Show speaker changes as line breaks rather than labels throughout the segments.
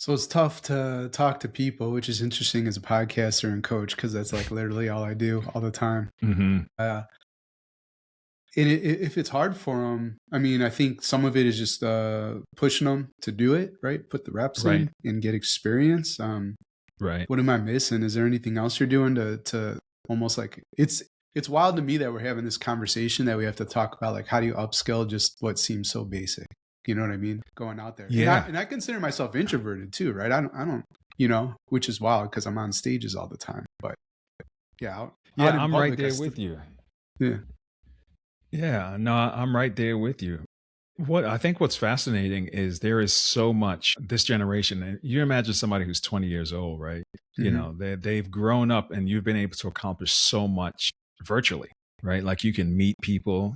So it's tough to talk to people, which is interesting as a podcaster and coach because that's like literally all I do all the time.
Hmm.
Uh, if it's hard for them, I mean, I think some of it is just pushing them to do it, right? Put the reps
Right.
in and get experience.
Right.
What am I missing? Is there anything else you're doing to almost like it's wild to me that we're having this conversation that we have to talk about like how do you upskill just what seems so basic. You know what I mean? Going out there. And I
Yeah.
and I consider myself introverted too, right? I don't which is wild because I'm on stages all the time. But yeah, out
Yeah.
in
I'm right
public I
there
still
with you.
yeah.
Yeah. No, I'm right there with you. What I think what's fascinating is there is so much this generation. And you imagine somebody who's 20 years old, right?
Mhm.
They've grown up and you've been able to accomplish so much virtually, right? Like you can meet people.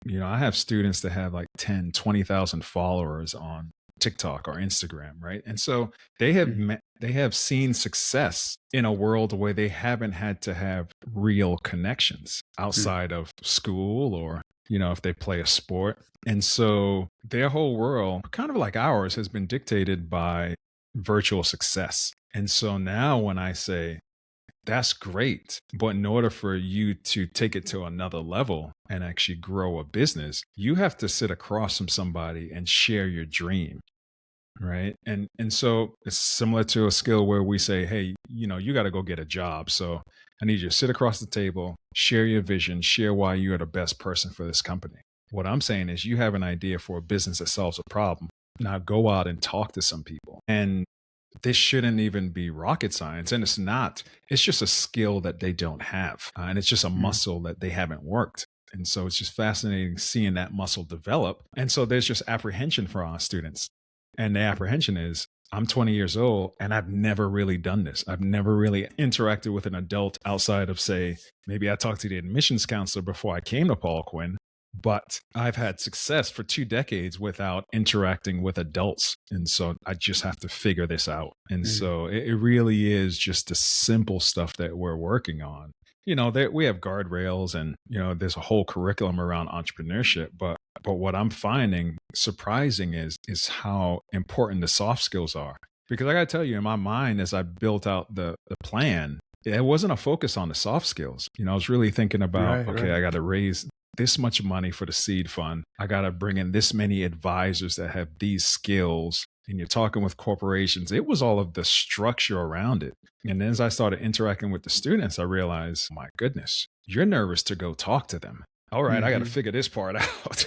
I have students that have like 10, 20,000 followers on TikTok or Instagram, right? And so
Mhm.
they have seen success in a world where they haven't had to have real connections
Mhm.
outside of school or if they play a sport. And so their whole world, kind of like ours, has been dictated by virtual success. And so now when I say, that's great, but in order for you to take it to another level and actually grow a business, you have to sit across from somebody and share your dream. Right. And so it's similar to a skill where we say, hey, you got to go get a job. So I need you to sit across the table, share your vision, share why you are the best person for this company. What I'm saying is you have an idea for a business that solves a problem. Now go out and talk to some people. And this shouldn't even be rocket science. And it's not. It's just a skill that they don't have. And it's just a
Mhm.
muscle that they haven't worked. And so it's just fascinating seeing that muscle develop. And so there's just apprehension for our students. And the apprehension is, I'm 20 years old and I've never really done this. I've never really interacted with an adult outside of, say, maybe I talked to the admissions counselor before I came to Paul Quinn, but I've had success for 2 decades without interacting with adults. And so I just have to figure this out. And
Mhm.
so it really is just the simple stuff that we're working on. We have guardrails and, there's a whole curriculum around entrepreneurship, but what I'm finding surprising is how important the soft skills are. Because I got to tell you, in my mind, as I built out the plan, it wasn't a focus on the soft skills. I was really thinking about,
Right,
okay,
right.
I got to raise this much money for the seed fund. I got to bring in this many advisors that have these skills. And you're talking with corporations. It was all of the structure around it. And then as I started interacting with the students, I realized, my goodness, you're nervous to go talk to them. All right, I got to
Mhm.
figure this part out.